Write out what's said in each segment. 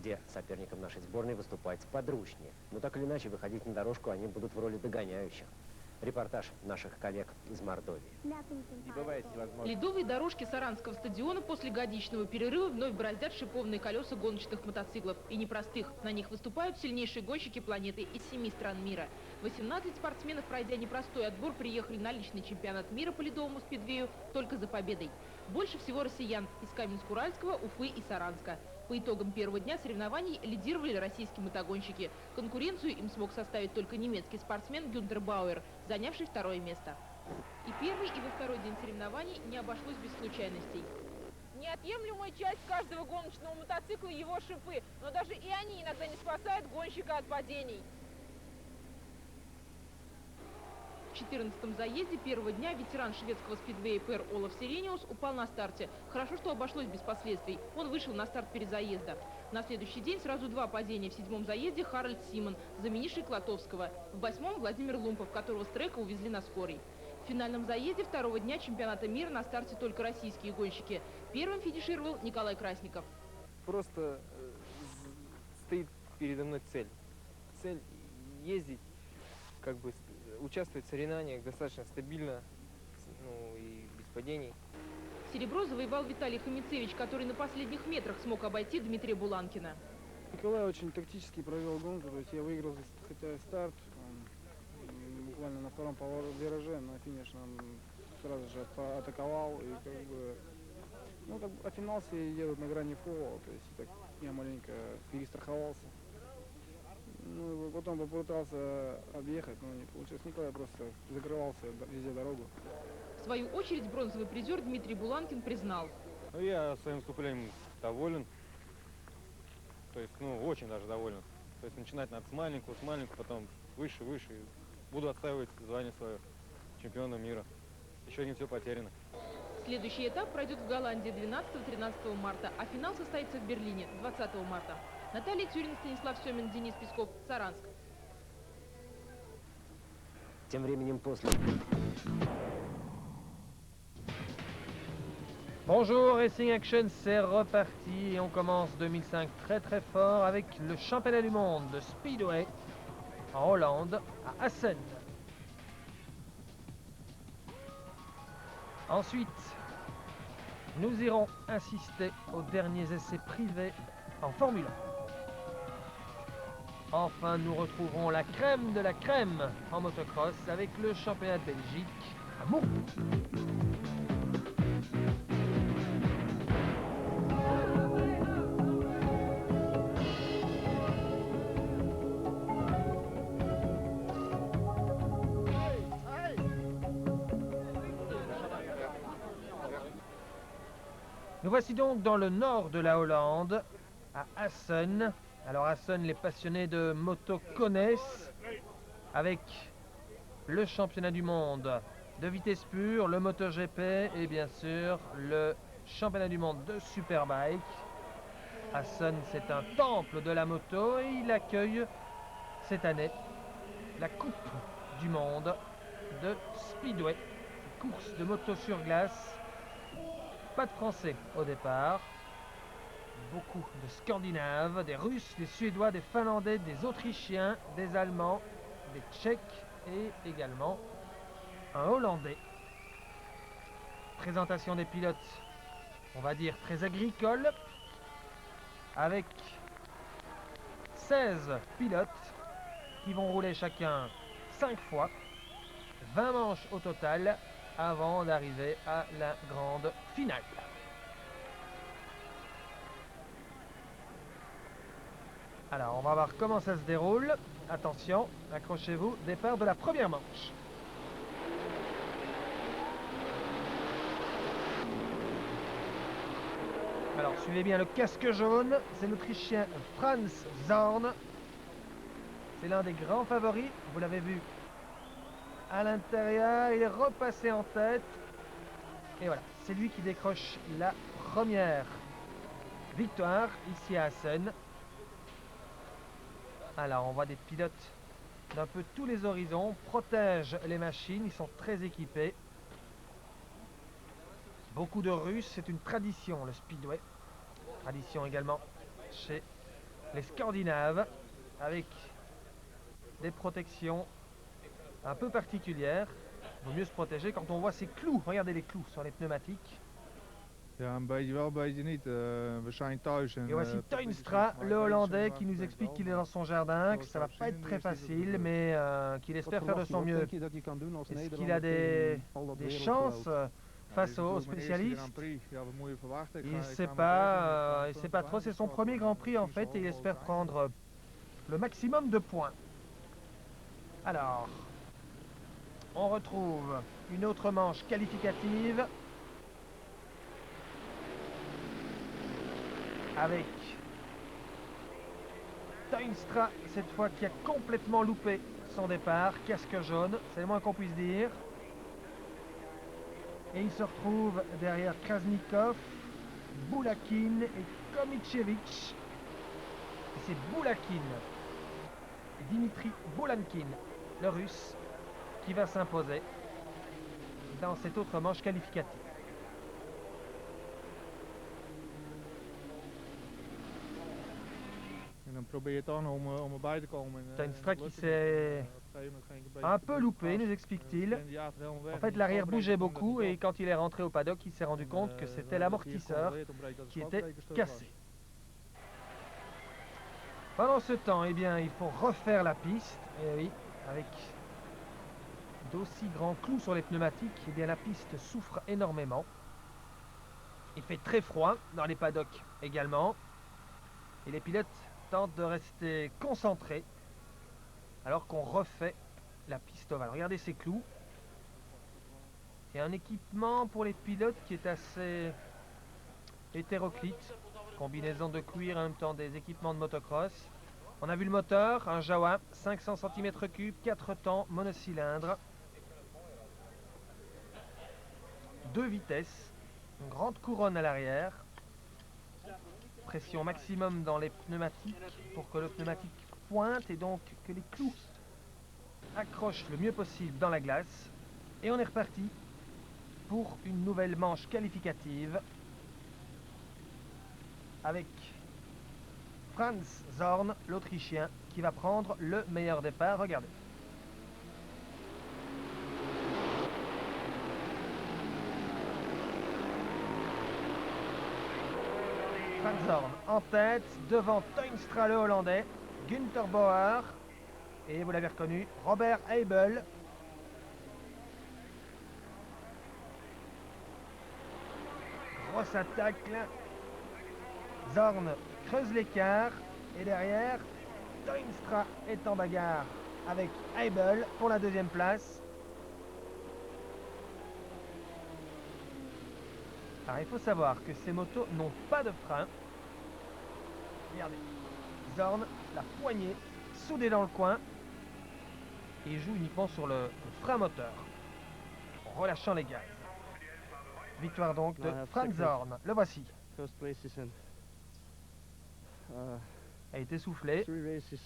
где соперникам нашей сборной выступать сподручнее. Но так или иначе, выходить на дорожку они будут в роли догоняющих. Репортаж наших коллег из Мордовии. Не бывает невозможно. Ледовые дорожки Саранского стадиона после годичного перерыва вновь бороздят шиповные колеса гоночных мотоциклов. И непростых. На них выступают сильнейшие гонщики планеты из 7 стран мира. 18 спортсменов, пройдя непростой отбор, приехали на личный чемпионат мира по ледовому спидвею только за победой. Больше всего россиян из Каменск-Уральского, Уфы и Саранска. По итогам первого дня соревнований лидировали российские мотогонщики. Конкуренцию им смог составить только немецкий спортсмен Гюнтер Бауэр, занявший второе место. И первый, и во второй день соревнований не обошлось без случайностей. Неотъемлемая часть каждого гоночного мотоцикла – его шипы, но даже и они иногда не спасают гонщика от падений. В 14-м заезде первого дня ветеран шведского спидвея Пер Олаф Сирениус упал на старте. Хорошо, что обошлось без последствий. Он вышел на старт перезаезда. На следующий день сразу два падения. В 7-м заезде Харальд Симон, заменивший Клотовского. В 8-м Владимир Лумпов, которого с трека увезли на скорой. В финальном заезде второго дня чемпионата мира на старте только российские гонщики. Первым финишировал Николай Красников. Просто стоит передо мной цель. Цель ездить, как бы участвовать в соревнованиях достаточно стабильно, ну и без падений. Серебро завоевал Виталий Хомицевич, который на последних метрах смог обойти Дмитрия Буланкина. Николай очень тактически провел гонку, то есть я выиграл хотя и старт, буквально на втором вираже, на финишном сразу же атаковал и как бы, ну как бы, а финал все едут на грани фола, то есть так я маленько перестраховался. Ну, потом попытался объехать, но не получилось. Николай просто закрывался везде дорогу. В свою очередь бронзовый призер Дмитрий Буланкин признал. Я своим выступлением доволен. То есть, ну, очень даже доволен. То есть начинать надо с маленького, потом выше, выше. Буду отстаивать звание свое чемпиона мира. Еще не все потеряно. Следующий этап пройдет в Голландии 12-13 марта, а финал состоится в Берлине 20 марта. Наталья Тюрин, Станислав Семин, Денис Песков, Саранск. Тем временем после... Bonjour, Racing Action, c'est reparti et on commence 2005 très fort avec le championnat du monde de Speedway en Hollande à Assen. Ensuite, nous irons assister aux derniers essais privés en Formule 1. Enfin, nous retrouverons la crème de la crème en motocross avec le championnat de Belgique à Mont. Nous voici donc dans le nord de la Hollande, à Assen. Alors Assen, les passionnés de moto connaissent, avec le championnat du monde de vitesse pure, le MotoGP et bien sûr le championnat du monde de Superbike. Assen, c'est un temple de la moto et il accueille cette année la Coupe du monde de Speedway, course de moto sur glace. Pas de Français au départ, beaucoup de Scandinaves, des Russes, des Suédois, des Finlandais, des Autrichiens, des Allemands, des Tchèques et également un Hollandais. Présentation des pilotes, on va dire très agricole, avec 16 pilotes qui vont rouler chacun 5 fois, 20 manches au total, avant d'arriver à la grande finale. Alors, on va voir comment ça se déroule. Attention, accrochez-vous, départ de la première manche. Alors, suivez bien le casque jaune, c'est l'Autrichien Franz Zorn. C'est l'un des grands favoris, vous l'avez vu à l'intérieur, il est repassé en tête. Et voilà, c'est lui qui décroche la première victoire ici à Assen. Alors, on voit des pilotes d'un peu tous les horizons, protègent les machines, ils sont très équipés. Beaucoup de Russes, c'est une tradition le speedway. Tradition également chez les Scandinaves, avec des protections un peu particulières. Il vaut mieux se protéger quand on voit ces clous. Regardez les clous sur les pneumatiques. Ja, een beetje wel, een beetje niet. We zijn thuis. En, Et voici Toinstra, le Hollandais, qui nous explique qu'il est dans son jardin, que ça va pas être très facile, mais qu'il espère faire de son mieux. Est-ce qu'il a des chances face aux spécialistes? Il ne sait pas trop. C'est son premier Grand Prix en fait et il espère prendre le maximum de points. Alors, on retrouve une autre manche qualificative avec Toinstra cette fois qui a complètement loupé son départ, casque jaune, c'est le moins qu'on puisse dire. Et il se retrouve derrière Krasnikov, Boulakin et Komichevich. Et c'est Boulakin, Dimitri Boulakin, le russe, qui va s'imposer dans cette autre manche qualificative. Toinstra qui s'est un peu loupé, nous explique-t-il. En fait, l'arrière bougeait beaucoup et quand il est rentré au paddock, il s'est rendu compte que c'était l'amortisseur qui était cassé. Pendant ce temps, eh bien, il faut refaire la piste. Et oui, avec d'aussi grands clous sur les pneumatiques, eh bien, la piste souffre énormément. Il fait très froid dans les paddocks également. Et les pilotes tentent de rester concentrés alors qu'on refait la piste ovale. Regardez ces clous. Et un équipement pour les pilotes qui est assez hétéroclite. Combinaison de cuir et en même temps des équipements de motocross. On a vu le moteur, un Jawa, 500 cm3, 4 temps, monocylindre. 2 vitesses, une grande couronne à l'arrière. Pression maximum dans les pneumatiques pour que le pneumatique pointe et donc que les clous accrochent le mieux possible dans la glace. Et on est reparti pour une nouvelle manche qualificative avec Franz Zorn, l'Autrichien, qui va prendre le meilleur départ. Regardez. Franz Zorn en tête, devant Toinstra le Hollandais, Günther Bauer et vous l'avez reconnu, Robert Heibel. Grosse attaque là. Zorn creuse l'écart et derrière, Toinstra est en bagarre avec Heibel pour la deuxième place. Alors il faut savoir que ces motos n'ont pas de frein. Regardez, Zorn, la poignée soudée dans le coin et il joue uniquement sur le frein moteur en relâchant les gaz. Victoire donc de Franz Zorn, le voici. First places and A été soufflé. 3 races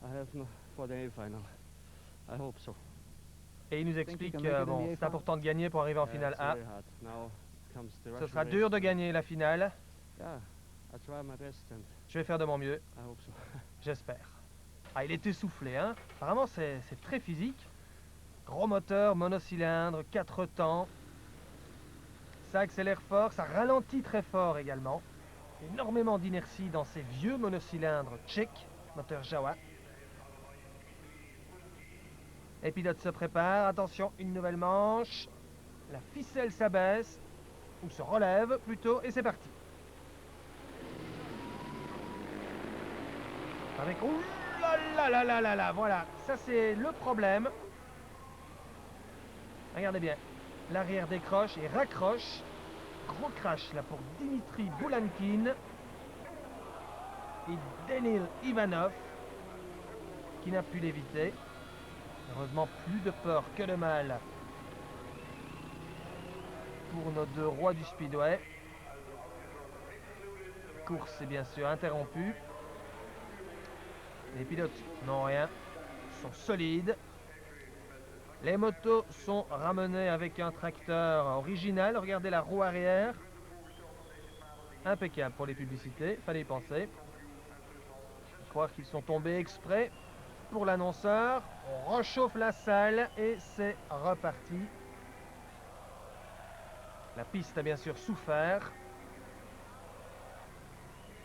I have for the A final. I hope so. Et il nous explique que bon, c'est important de gagner pour arriver en finale It's A. very hard. Now comes the Ce Russian sera race. dur de gagner la finale. Yeah, I try my best and Je vais faire de mon mieux, I hope so. j'espère. Ah, il est essoufflé, hein. Apparemment, c'est très physique. Gros moteur, monocylindre, 4 temps. Ça accélère fort, ça ralentit très fort également. Énormément d'inertie dans ces vieux monocylindres tchèques, moteur Jawa. Les pilotes se préparent. Attention, une nouvelle manche. La ficelle s'abaisse, ou se relève plutôt, et c'est parti. Avec... Ouh là là là là là là, voilà, ça c'est le problème. Regardez bien, l'arrière décroche et raccroche. Gros crash là pour Dimitri Boulakin et Denil Ivanov qui n'a pu l'éviter. Heureusement, plus de peur que de mal pour nos deux rois du speedway. Course est bien sûr interrompue. Les pilotes n'ont rien, sont solides. Les motos sont ramenées avec un tracteur original. Regardez la roue arrière. Impeccable pour les publicités, fallait y penser. croire qu'ils sont tombés exprès pour l'annonceur. On rechauffe la salle et c'est reparti. La piste a bien sûr souffert.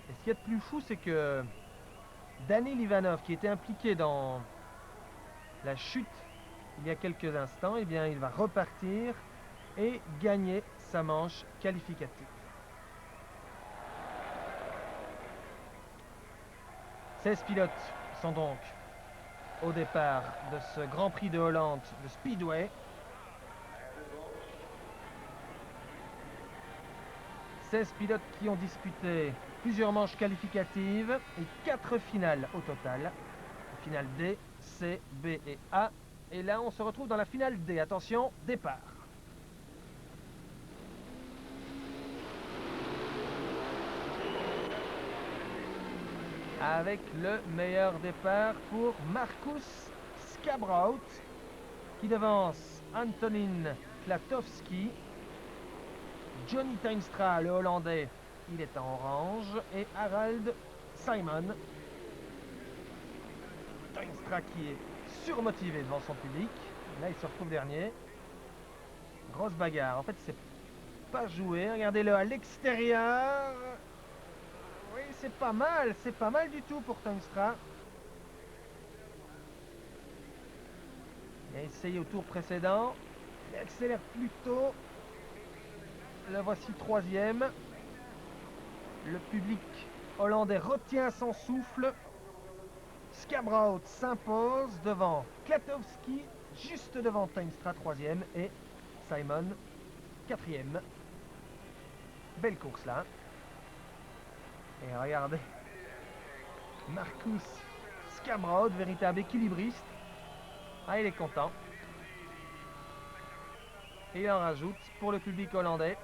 Et ce qu'il y a de plus fou, c'est que Danil Ivanov, qui était impliqué dans la chute il y a quelques instants, eh bien, il va repartir et gagner sa manche qualificative. 16 pilotes sont donc au départ de ce Grand Prix de Hollande de Speedway. 16 pilotes qui ont disputé plusieurs manches qualificatives et 4 finales au total. Finale D, C, B et A. Et là, on se retrouve dans la finale D. Attention, départ. Avec le meilleur départ pour Markus Skabraut, qui devance Antonin Klatowski. Johnny Tuinstra, le Hollandais, il est en orange. Et Harald Simon. Tuinstra qui est surmotivé devant son public. Là, il se retrouve dernier. Grosse bagarre. En fait, c'est pas joué. Regardez-le à l'extérieur. Oui, c'est pas mal du tout pour Tuinstra. Il a essayé au tour précédent. Il accélère plus tôt. Le voici troisième. Le public hollandais retient son souffle. Skabraut s'impose devant Klatowski, juste devant Tuinstra troisième et Simon quatrième. Belle course là. Et regardez, Markus Skabraut, véritable équilibriste. Ah, il est content. Et il en rajoute pour le public hollandais.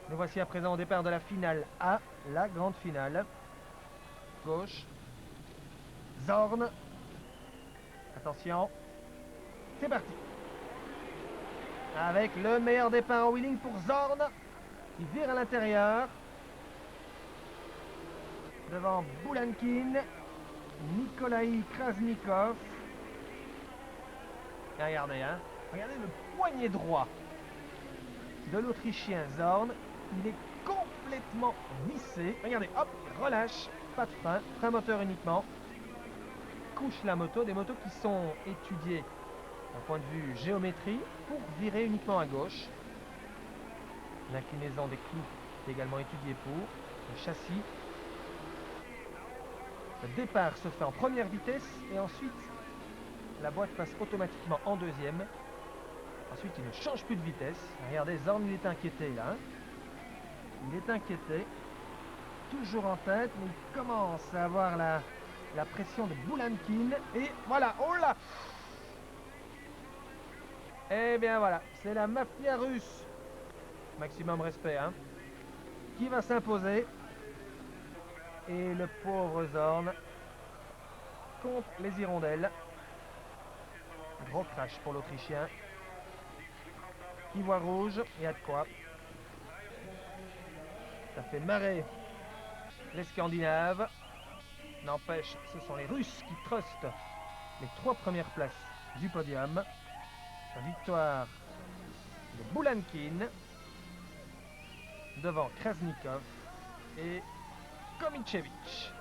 Nous voici à présent au départ de la finale A, la grande finale. Gauche. Zorn. Attention. C'est parti. Avec le meilleur départ en wheeling pour Zorn. Il vire à l'intérieur. Devant Boulankin. Nikolai Krasnikov. Et regardez, hein. Regardez le poignet droit de l'Autrichien Zorn. Il est complètement vissé. Regardez, hop, relâche. Pas de frein, frein moteur uniquement. Couche la moto, des motos qui sont étudiées d'un point de vue géométrie pour virer uniquement à gauche. L'inclinaison des clous est également étudiée pour le châssis. Le départ se fait en première vitesse et ensuite la boîte passe automatiquement en deuxième. Ensuite il ne change plus de vitesse. Regardez, Zorn il est inquiété là. Il est inquiété. Toujours en tête, mais il commence à avoir la pression de Boulankin. Et voilà, oh là! Eh bien voilà, c'est la mafia russe. Maximum respect, hein. Qui va s'imposer. Et le pauvre Zorn compte les hirondelles. Gros crash pour l'Autrichien. Qui voit rouge, il y a de quoi. Ça fait marrer les Scandinaves. N'empêche, ce sont les Russes qui trustent les 3 premières places du podium. La victoire de Boulankin devant Krasnikov et Komicevic.